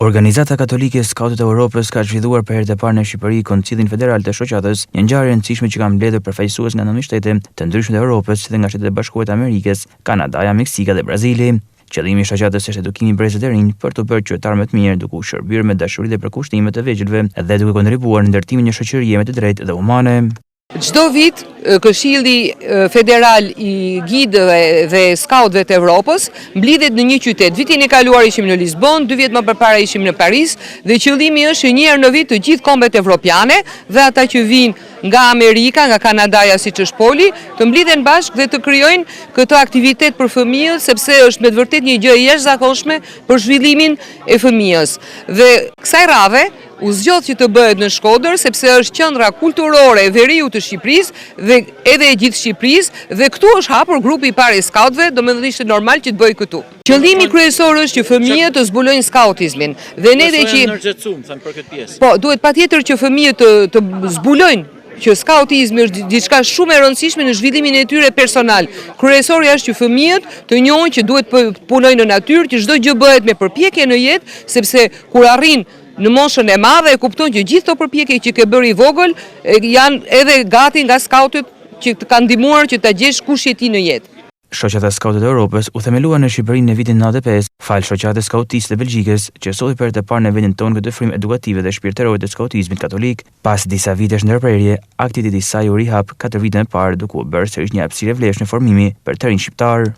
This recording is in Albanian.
Organizata Katolike e Skautët e Evropës ka zhvilluar për herë të parë në Shqipëri Koncilin Federal të Shoqatës, një ngjarje e rëndësishme që ka mbledhur përfaqësues nga 9 shtete të ndryshme të Evropës, si dhe nga Shtetet e Bashkuara të Amerikës, Kanadaja, Meksika dhe Brazili. Qëllimi i shoqatës është edukimi i brezët e rinj për të bërë qytetar më të mirë, duke u shërbyer me dashuri dhe përkushtime të vegjëlve dhe duke kontribuar në ndërtimin e një shoqërie më të drejtë dhe humane. Çdo vit, Këshilli Federal i Gidëve dhe Skautëve të Evropës mblidhet në një qytet. Vitin e kaluar ishim në Lisbon, 2 vjet më përpara ishim në Paris, dhe qëllimi është një herë në vit të gjithë kombet evropiane dhe ata që vinë nga Amerika, nga Kanadaja siç është Poli, të mblidhen bashkë dhe të krijojnë këtë aktivitet për fëmijët, sepse është me të vërtetë një gjë e jashtëzakonshme për zhvillimin e fëmijës. Dhe kësaj radhe u zgjodh që të bëhet në Shkodër, sepse është qendra kulturore e veriut të Shqipërisë dhe edhe e gjithë Shqipërisë, dhe këtu është hapur grupi i parë i skautëve, domethënë ishte normal që të bëj këtu. Qëllimi kryesor është që fëmijët të zbulojnë skautizmin. Dhe ne dhe që po, duhet patjetër që fëmijët të zbulojnë që skautizmi është diçka shumë e rëndësishme në zhvillimin e tyre personal. Kryesorja është që fëmijët të njohin që duhet punojnë në natyrë, që çdo gjë bëhet me përpjekje në jetë, sepse kur arrin në moshën e madhe e kupton që gjithë këto përpjekje që ke bërë i vogël janë edhe gati nga skautët që të kanë ndihmuar që ta gjesh kush je ti në jetë. Shoqata e Skautëve të Evropës u themelua në Shqipëri në vitin 95, falë Shoqatës Skautiste të Belgjikës, që solli për herë të parë në vendin tonë këtë frymë edukative dhe shpirtërore të skautizmit katolik. Pas disa vitesh ndërprerje, aktiviteti i saj u rihap 4 vite më parë, duke u bërë sërish një hapësirë e vlefshme formimi për të rinj shqiptar.